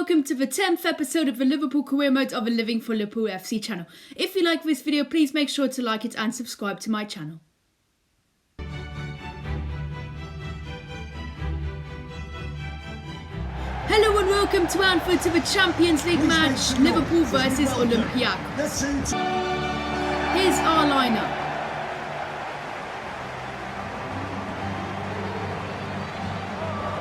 welcome to the 10th episode of the Liverpool Career Mode of the Living for Liverpool FC channel. If you like this video, please make sure to like it and subscribe to my channel. Hello and welcome to Anfield to the Champions League match, Liverpool versus Olympiacos. Here's our lineup.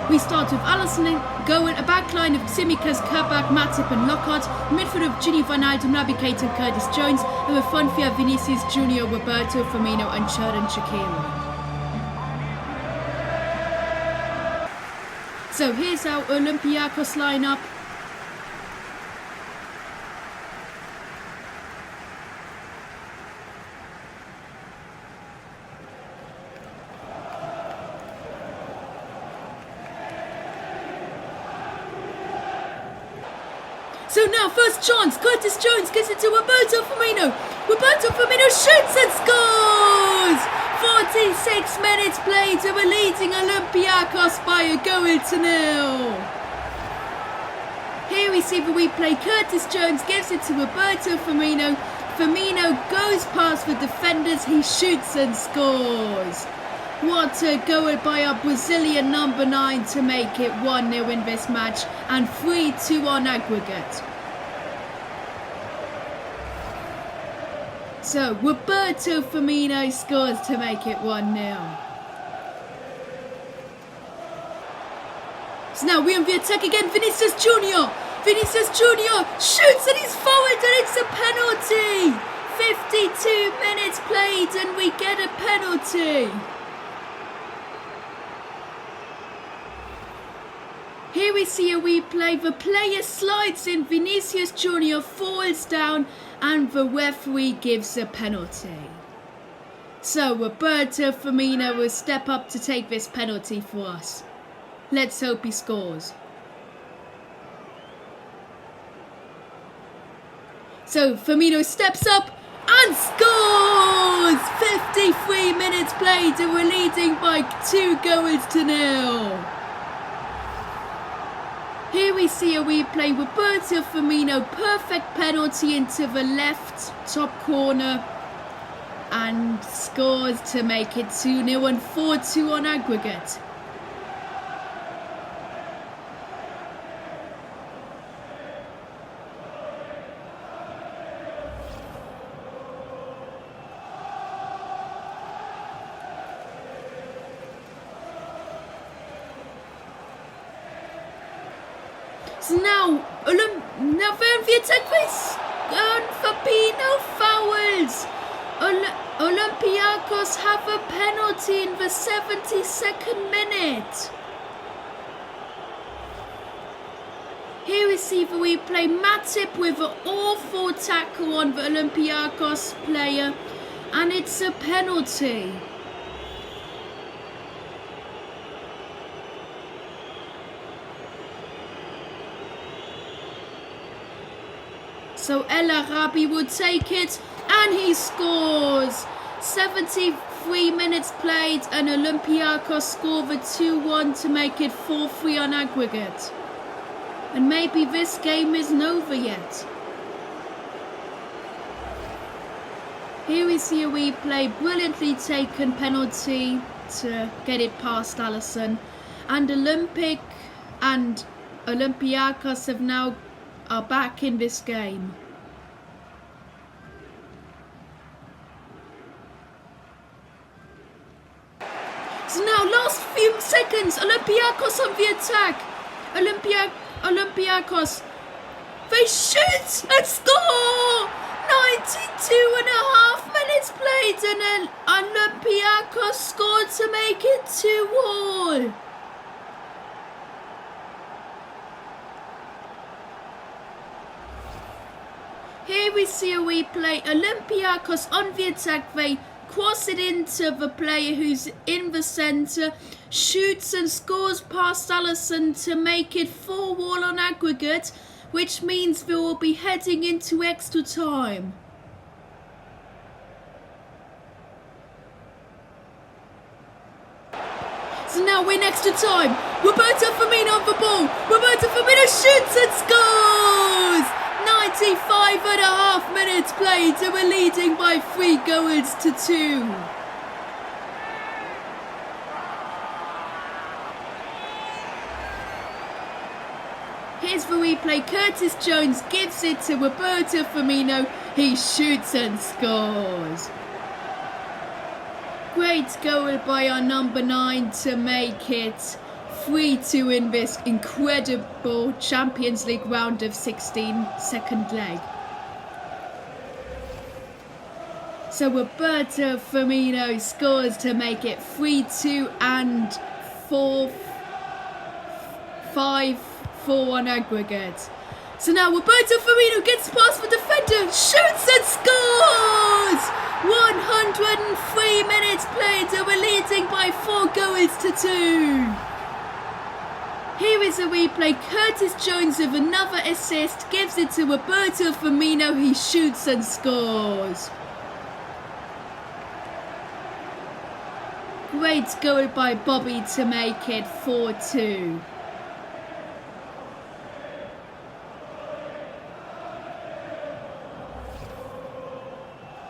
We start with Alisson, goal, a back line of Tsimikas, Kabak, Matip and Lockhart, midfield of Gini Wijnaldum, Naby Keita and Curtis Jones, and the front three are Vinicius Junior, Roberto Firmino and Xherdan Shaqiri. So here's our Olympiacos lineup. So now, first chance, Curtis Jones gives it to Roberto Firmino. Roberto Firmino shoots and scores! 46 minutes played and we're leading Olympiacos by a goal to nil. Here we see the replay. Curtis Jones gives it to Roberto Firmino. Firmino goes past the defenders, he shoots and scores. What a goal by our Brazilian number 9 to make it 1-0 in this match and 3-2 on aggregate. So Roberto Firmino scores to make it 1-0. So now we're on the attack again, Vinicius Junior. Vinicius Junior shoots and he's forward and it's a penalty. 52 minutes played and we get a penalty. Here we see a replay. The player slides in, Vinicius Junior falls down and the referee gives a penalty. So Roberto Firmino will step up to take this penalty for us. Let's hope he scores. So Firmino steps up and scores! 53 minutes played and we're leading by 2-0. Here we see a replay. Roberto Firmino, perfect penalty into the left top corner and scores to make it 2-0 and 4-2 on aggregate. So now the attack face and Fabinho fouls. Olympiacos have a penalty in the 72nd minute. Here we see the replay. Matip with an awful tackle on the Olympiacos player and it's a penalty. So El Arabi will take it and he scores. 73 minutes played and Olympiacos score the 2-1 to make it 4-3 on aggregate. And maybe this game isn't over yet. Here we see a replay, brilliantly taken penalty to get it past Alisson. And Olympiacos have now are back in this game. So now last few seconds, Olympiacos on the attack. Olympiacos, they shoot and score! 92.5 minutes played and Olympiacos scored to make it 2-2. Here we see a replay. Olympiacos on the attack. They cross it into the player who's in the centre, shoots and scores past Alisson to make it 4-4 on aggregate, which means they will be heading into extra time. So now we're in extra time. Roberto Firmino on the ball. Roberto Firmino shoots and scores! minutes played and we're leading by 3 goals to 2. Here's the replay. Curtis Jones gives it to Roberto Firmino. He shoots and scores. Great goal by our number 9 to make it 3-2 in this incredible Champions League round of 16, second leg. So Roberto Firmino scores to make it 3-2 and 5-4 on aggregate. So now Roberto Firmino gets past the defender, shoots and scores! 103 minutes played and we're leading by 4 goals to 2. Here is a replay. Curtis Jones with another assist gives it to Roberto Firmino. He shoots and scores. Great goal by Bobby to make it 4-2.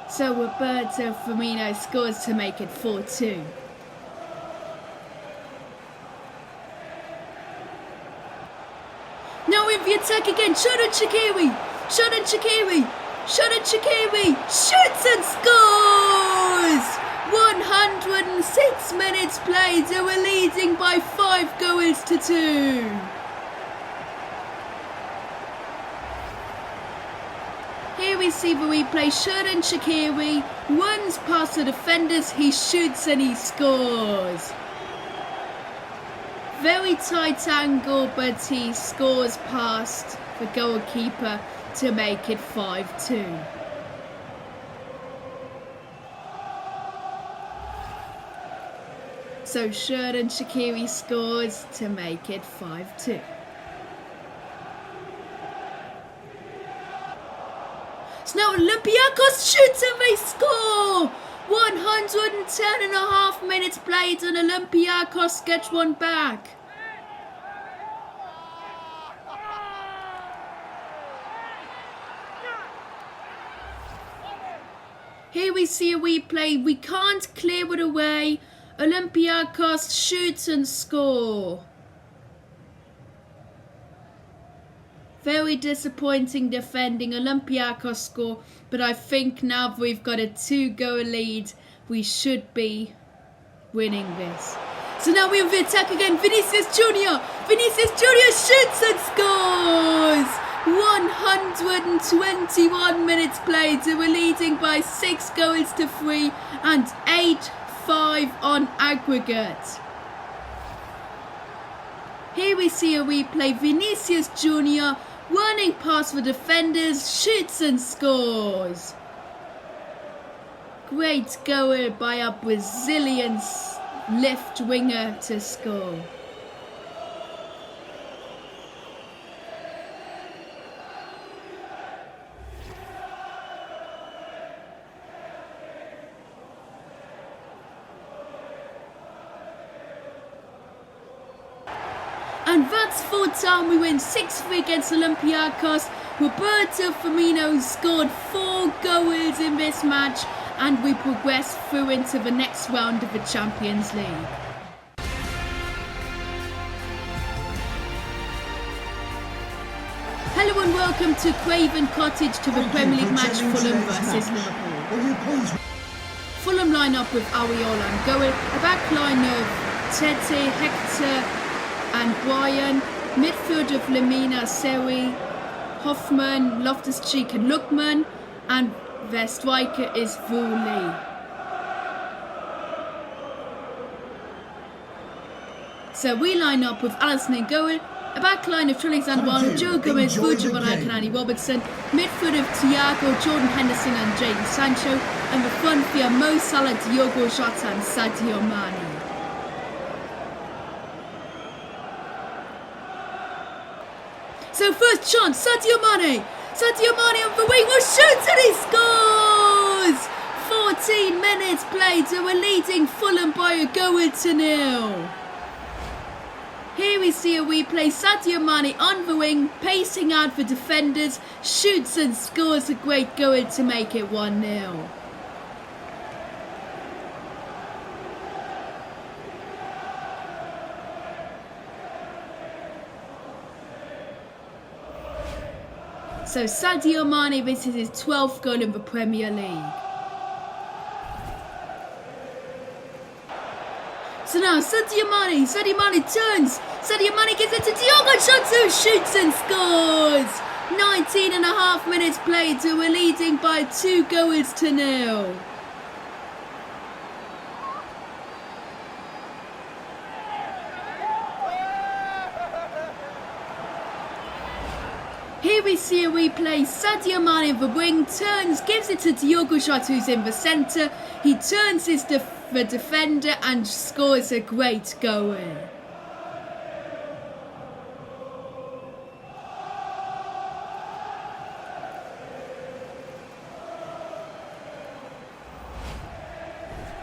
So Roberto Firmino scores to make it 4-2. Now in the attack again, Xherdan Shaqiri shoots and scores! 106 minutes played and we're leading by 5 goals to 2. Here we see the replay. Xherdan Shaqiri runs past the defenders, he shoots and he scores. Very tight angle, but he scores past the goalkeeper to make it 5-2. So Xherdan Shaqiri scores to make it 5-2. So now Olympiacos shoots and they score! 110.5 minutes played and Olympiacos gets one back. Here we see a replay. We can't clear it away. Olympiacos shoots and score. Very disappointing defending. Olympiacos score, but I think now we've got a 2-goal lead, we should be winning this. So now we have the attack again. Vinicius Junior shoots and scores. 121 minutes played, so we're leading by 6 goals to 3 and 8-5 on aggregate. Here we see a replay. Vinicius Junior running past the defenders, shoots and scores. Great goal by our Brazilian left winger to score. And that's 4th time we win 6-3 against Olympiacos. Roberto Firmino scored 4 goals in this match and we progress through into the next round of the Champions League. Hello and welcome to Craven Cottage to the Premier League match Fulham versus Liverpool. Fulham line up with Areola and goal, a back line of Tete, Hector and Brian, midfield of Lemina, Seri, Hoffman, Loftus-Cheek and Lookman, and their striker is Vuli. So we line up with Alisson in goal, a back line of Alexander-Arnold, Joe Gomez, Virgil van Dijk and Andy Robertson, midfield of Thiago, Jordan Henderson and Jadon Sancho, and the front three Mo Salah, Diogo Jota and Sadio Mane. So first chance, Sadio Mane on the wing, will shoot and he scores! 14 minutes played and we're leading Fulham by a goal to 0. Here we see a replay. Sadio Mane on the wing, pacing out the defenders, shoots and scores a great goal to make it 1-0. So Sadio Mane, this is his 12th goal in the Premier League. So now Sadio Mane turns. Sadio Mane gives it to Diogo Jota, shoots and scores. 19.5 minutes played, so we're leading by 2-0. Here we see a replay. Sadio Mane in the wing, turns, gives it to Diogo Jota who's in the centre. He turns the defender and scores a great goal.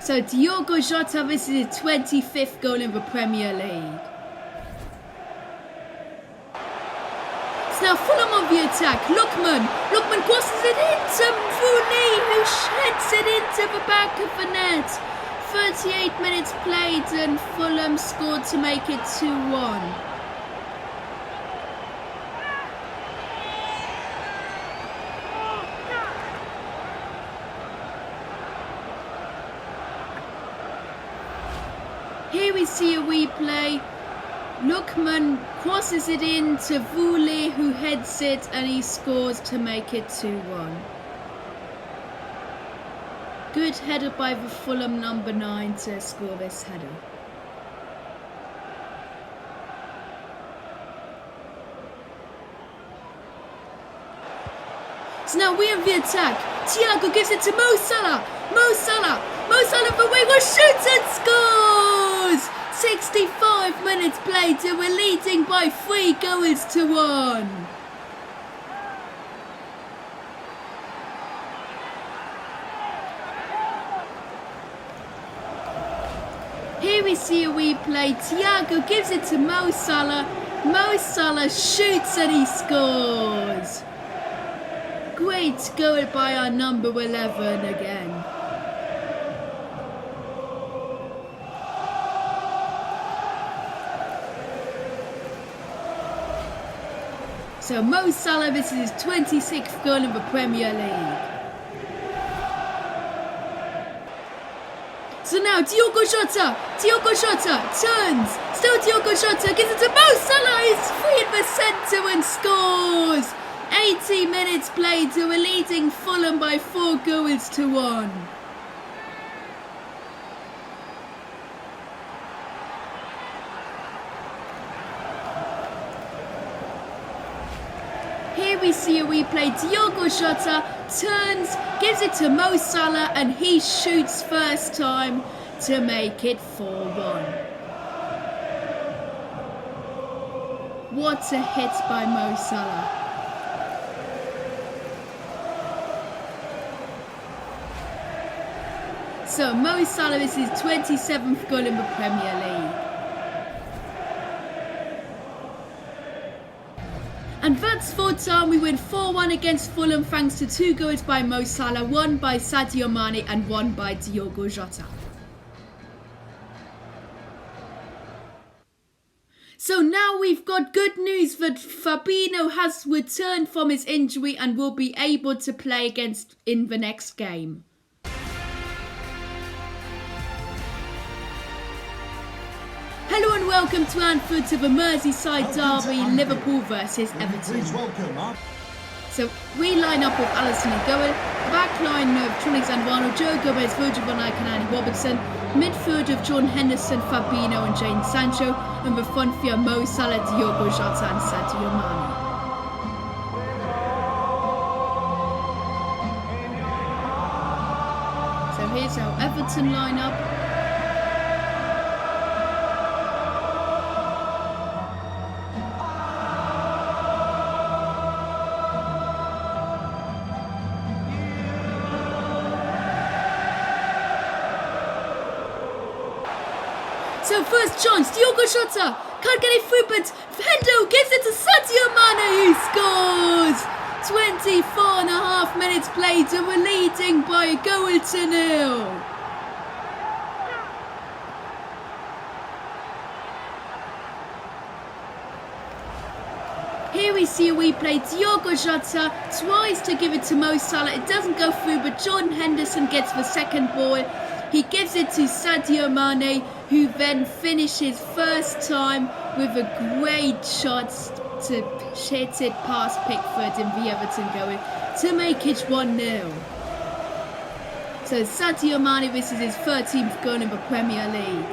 So Diogo Jota, this is his 25th goal in the Premier League. So now Fulham on the attack. Lookman crosses it into Fulham, who heads it into the back of the net. 38 minutes played and Fulham scored to make it 2-1. Here we see a replay. Lookman crosses it in to Vule, who heads it and he scores to make it 2-1. Good header by the Fulham number 9 to score this header. So now we're in the attack. Thiago gives it to Mo Salah. Mo Salah for wing, shoots and scores! 65 minutes played and we're leading by 3-1. Here we see a replay. Thiago gives it to Mo Salah. Mo Salah shoots and he scores. Great goal by our number 11 again. So Mo Salah, this is his 26th goal in the Premier League. So now Diogo Jota turns. Still Diogo Jota gives it to Mo Salah. He's free in the centre and scores. 80 minutes played, so we're leading Fulham by 4-1. Here we see a replay. Diogo Jota turns, gives it to Mo Salah, and he shoots first time to make it 4-1. What a hit by Mo Salah. So Mo Salah is his 27th goal in the Premier League. And that's full time. We win 4-1 against Fulham thanks to 2 goals by Mo Salah, 1 by Sadio Mane and 1 by Diogo Jota. So now we've got good news that Fabinho has returned from his injury and will be able to play in the next game. Hello and welcome to Anfield to the Merseyside derby, Liverpool versus Everton. So we line up with Alisson and Goal, back line of Trent Alexander-Arnold, Joe Gomez, Virgil van Dijk and Andy Robertson, midfield of John Henderson, Fabinho and Jadon Sancho, and the front three are Mo Salah, Diogo Jota and Sadio Mane. So here's our Everton lineup. So first chance, Diogo Jota Can't get it through, but Hendo gives it to Sadio Mane, who scores! 24.5 minutes played and we're leading by a goal to nil. Here we see a replay. Diogo Jota tries to give it to Mo Salah. It doesn't go through, but Jordan Henderson gets the second ball. He gives it to Sadio Mane, who then finishes first time with a great shot to hit it past Pickford in the Everton goal to make it 1-0. So Sadio Mane, this is his 13th goal in the Premier League.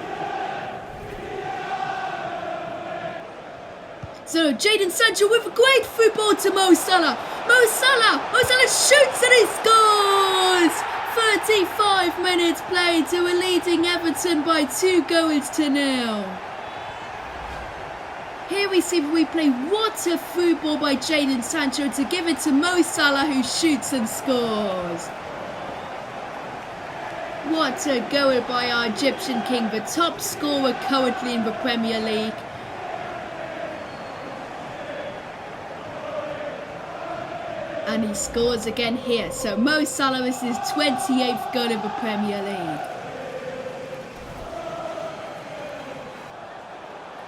So Jadon Sancho with a great through ball to Mo Salah. Mo Salah shoots and he scores! 35 minutes played to a leading Everton by 2-0. Here we see the replay. What a through ball by Jadon Sancho to give it to Mo Salah, who shoots and scores. What a goal by our Egyptian king, the top scorer currently in the Premier League. And he scores again here. So Mo Salah is his 28th goal in the Premier League.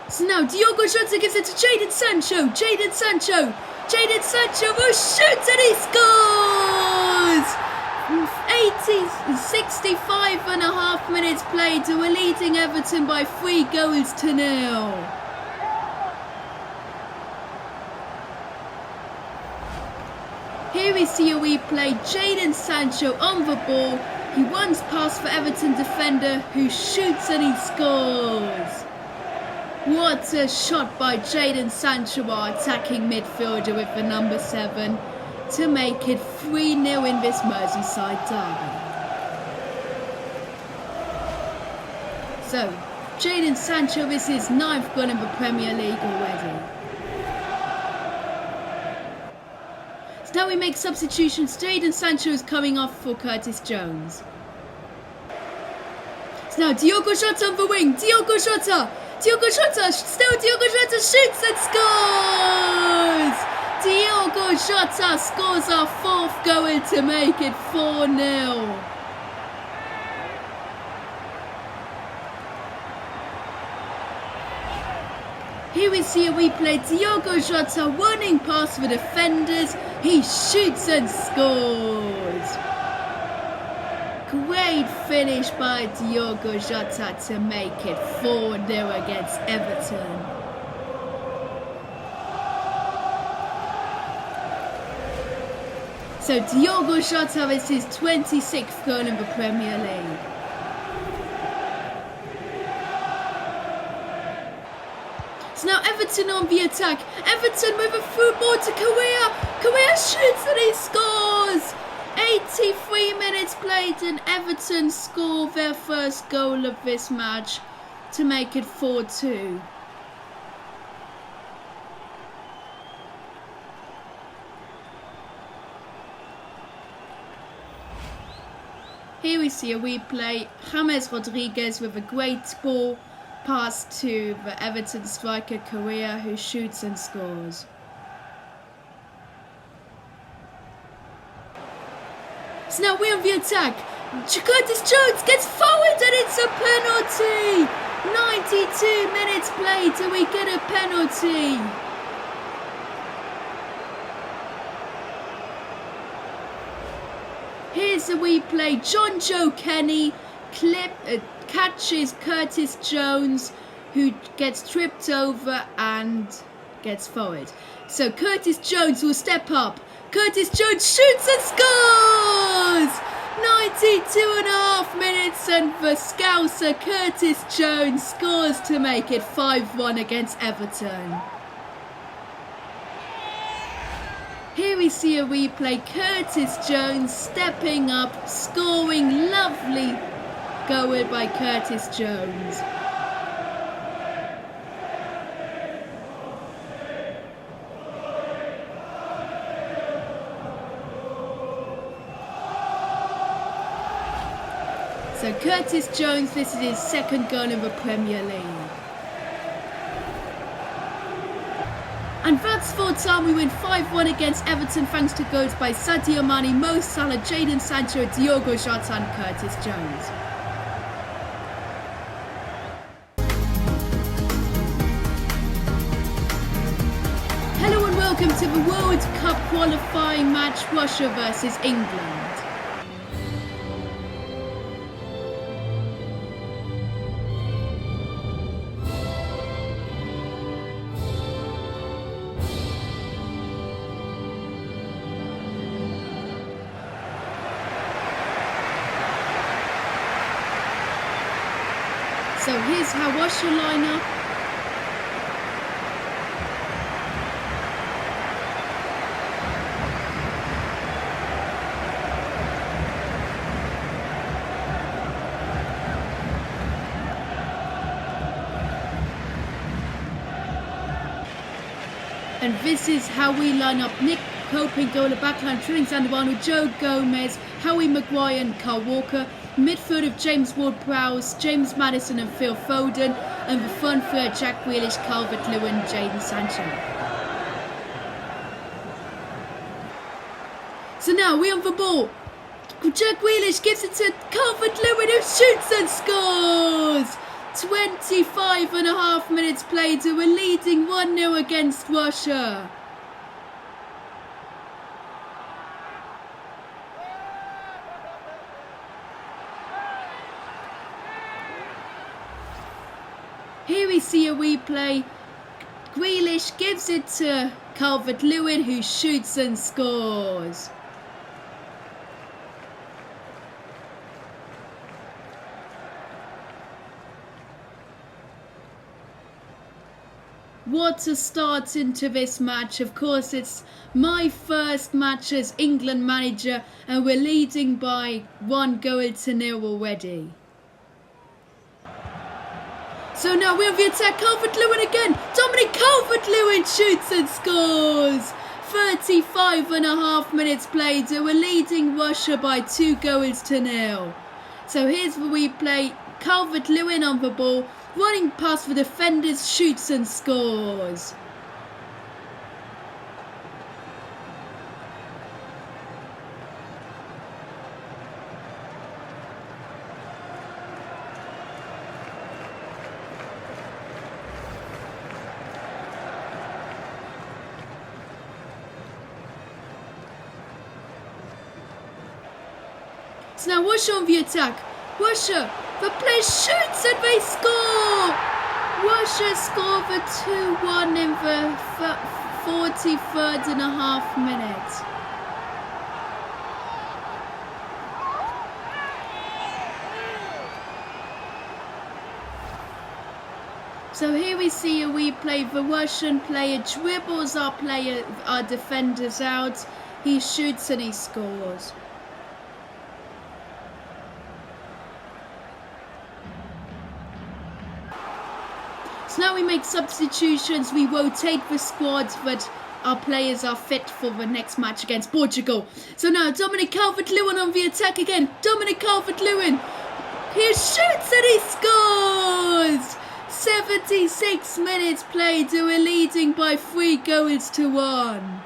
So now Diogo Jota gives it to Jadon Sancho. Jadon Sancho will shoot and he scores! 65.5 minutes played to a leading Everton by 3-0. Here we see a replay. Jadon Sancho on the ball. He runs past the Everton defender, who shoots and he scores. What a shot by Jadon Sancho, our attacking midfielder with the number 7, to make it 3-0 in this Merseyside derby. So, Jadon Sancho is his 9th goal in the Premier League already. So now we make substitutions. Jadon Sancho is coming off for Curtis Jones. So now Diogo Jota on the wing. Diogo Jota shoots and scores! Diogo Jota scores our 4th goal to make it 4-0. Here we see a replay. Diogo Jota running past the defenders. He shoots and scores. Great finish by Diogo Jota to make it 4-0 against Everton. So Diogo Jota is his 26th goal in the Premier League. So now Everton on the attack. Everton with a through ball to Correa. Correa shoots and he scores! 83 minutes played and Everton score their first goal of this match to make it 4-2. Here we see a replay. James Rodriguez with a great ball pass to the Everton striker Correa, who shoots and scores. So now we're on the attack. Curtis Jones gets forward and it's a penalty. 92 minutes played and we get a penalty. Here's a replay. John Joe Kenny catches Curtis Jones, who gets tripped over and gets forward. So Curtis Jones will step up. Curtis Jones shoots and scores! 92.5 minutes and the Scouser Curtis Jones scores to make it 5-1 against Everton. Here we see a replay. Curtis Jones stepping up, scoring. Lovely goal by Curtis Jones. So Curtis Jones, this is his 2nd goal in the Premier League. And that's full time. We win 5-1 against Everton thanks to goals by Sadio Mane, Mo Salah, Jadon Sancho, Diogo Jota and Curtis Jones. Hello and welcome to the World Cup qualifying match, Russia versus England. So here's how Russia line up. And this is how we line up. Nick Pope in goal, backline Alexander-Arnold, Joe Gomez, Howie Maguire and Carl Walker. Midfield of James Ward-Prowse, James Maddison and Phil Foden, and the front three are Jack Grealish, Calvert-Lewin, Jadon Sancho. So now we on the ball. Jack Grealish gives it to Calvert-Lewin, who shoots and scores! 25.5 minutes played, so we're leading 1-0 against Russia. Here we see a replay. Grealish gives it to Calvert-Lewin, who shoots and scores. What a start into this match. Of course, it's my first match as England manager, and we're leading by 1-0 already. So now we have the attack, Calvert-Lewin again. Dominic Calvert-Lewin shoots and scores. 35.5 minutes played, so we're leading Russia by 2-0. So here's the replay. Calvert-Lewin on the ball, running past the defenders, shoots and scores. So now Russia on the attack. Russia, the player shoots and they score! Russia score the 2-1 in the 43.5 minutes. So here we see a replay. The Russian player dribbles our defenders out. He shoots and he scores. So now we make substitutions, we rotate the squad, but our players are fit for the next match against Portugal. So now Dominic Calvert-Lewin on the attack again. Dominic Calvert-Lewin, he shoots and he scores! 76 minutes played, so we're leading by 3-1.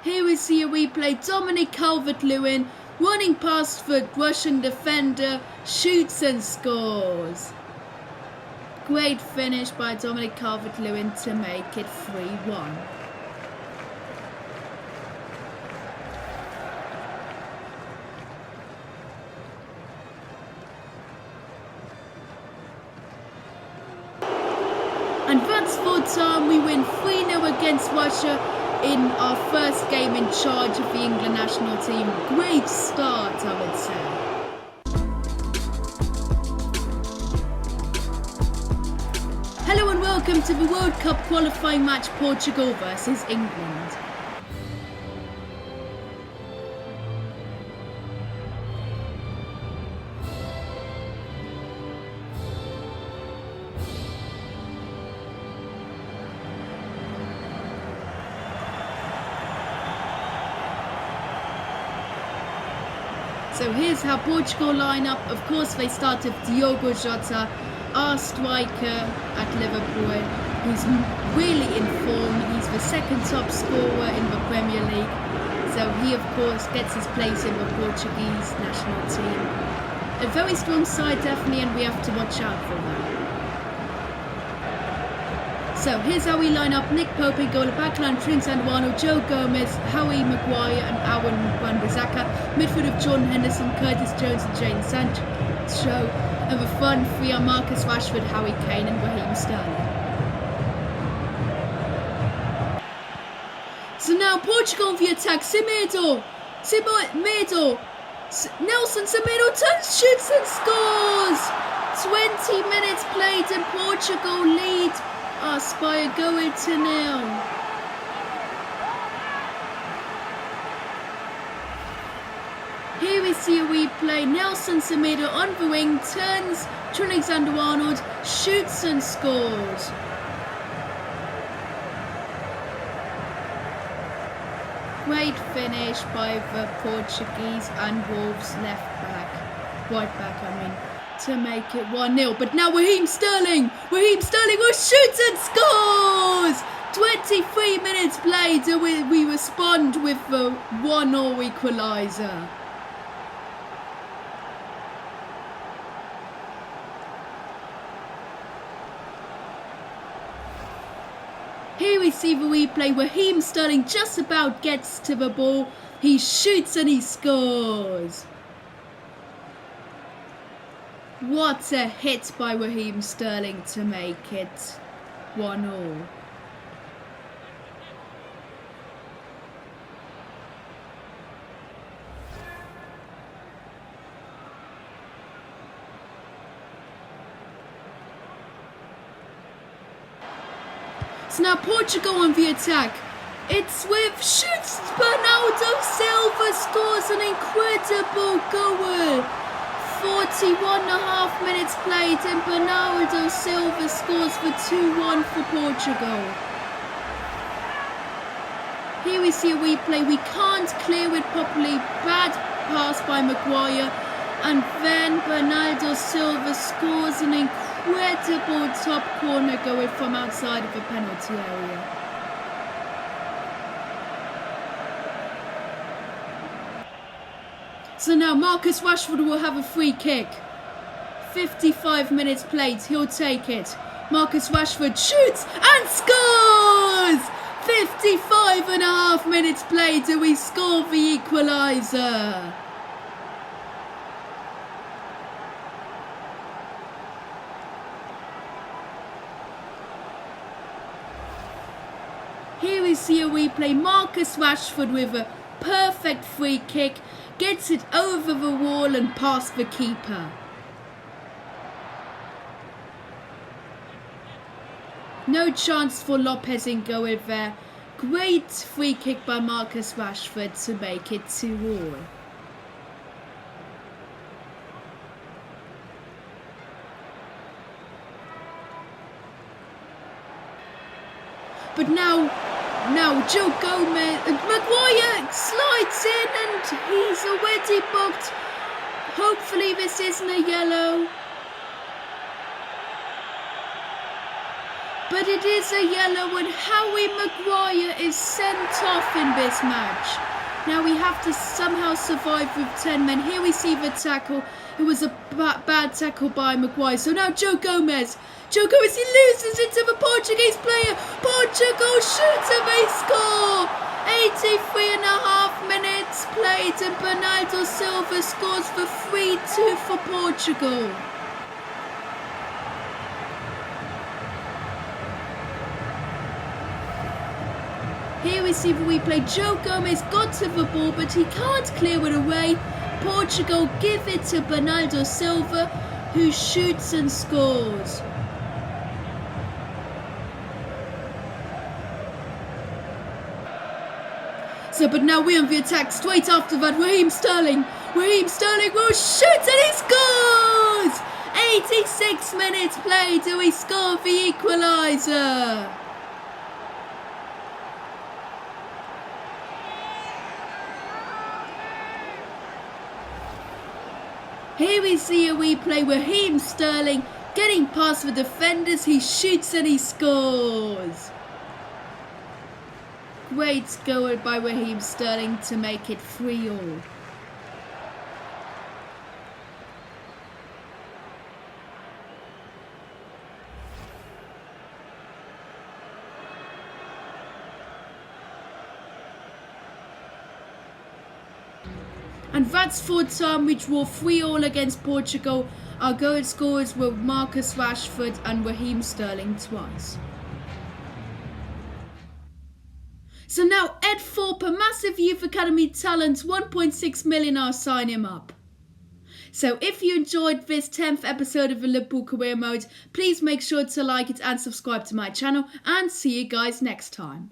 Here we see a replay. Dominic Calvert-Lewin running past the Russian defender, shoots and scores. Great finish by Dominic Calvert-Lewin to make it 3-1. And that's full time. We win 3-0 against Russia in our first game in charge of the England national team. Great start, I would say. Hello and welcome to the World Cup qualifying match, Portugal versus England. So here's how Portugal line up. Of course, they start with Diogo Jota, our striker at Liverpool, who's really in form. He's the second top scorer in the Premier League. So he, of course, gets his place in the Portuguese national team. A very strong side, definitely, and we have to watch out for that. So here's how we line up. Nick Pope in goal, backline Trent Alexander-Arnold, Joe Gomez, Harry Maguire and Aaron Wan-Bissaka. Midfield of Jordan Henderson, Curtis Jones and Jadon Sancho. And the front three are Marcus Rashford, Harry Kane and Raheem Sterling. So now Portugal on the attack. Semedo. Nelson Semedo turns, shoots and scores. 20 minutes played and Portugal lead us by a goal to nil. Here we see a replay. Nelson Semedo on the wing turns, Trent Alexander-Arnold shoots and scores. Great finish by the Portuguese and Wolves right back, to make it 1-0. But now Raheem Sterling will shoot and scores! 23 minutes played and we respond with the 1-0 equaliser. Here we see the replay. Raheem Sterling just about gets to the ball. He shoots and he scores. What a hit by Raheem Sterling to make it 1-0. So now Portugal on the attack. It's with shoots. Bernardo Silva scores an incredible goal. 41.5 minutes played and Bernardo Silva scores for 2-1 for Portugal. Here we see a replay. We can't clear it properly. Bad pass by Maguire. And then Bernardo Silva scores an incredible top corner goal from outside of the penalty area. So now Marcus Rashford will have a free kick. 55 minutes played, he'll take it. Marcus Rashford shoots and scores! 55.5 minutes played and we score the equaliser. Here we see a replay. Marcus Rashford with a perfect free kick. Gets it over the wall and past the keeper. No chance for Lopez in goal there. Great free kick by Marcus Rashford to make it 2-2. But now Joe Gomez, Maguire slides in and he's already booked. Hopefully this isn't a yellow. But it is a yellow and Harry Maguire is sent off in this match. Now we have to somehow survive with 10 men. Here we see the tackle. It was a bad tackle by Maguire. So now Joe Gomez, he loses it to the Portuguese player. Portugal shoots and they score. 83.5 minutes played and Bernardo Silva scores for 3-2 for Portugal. Here we see the replay. Joe Gomez got to the ball but he can't clear it away. Portugal give it to Bernardo Silva who shoots and scores. So, but now we're on the attack. Straight after that, Raheem Sterling will shoot and he scores! 86 minutes played and we score the equaliser. Here we see a replay. Raheem Sterling getting past the defenders. He shoots and he scores. Great goal by Raheem Sterling to make it 3-3. And that's full time. We draw 3-3 against Portugal. Our goal scorers were Marcus Rashford and Raheem Sterling twice. So now Ed Thorpe, a massive youth academy talent, 1.6 million, I'll sign him up. So if you enjoyed this 10th episode of the Liverpool Career Mode, please make sure to like it and subscribe to my channel, and see you guys next time.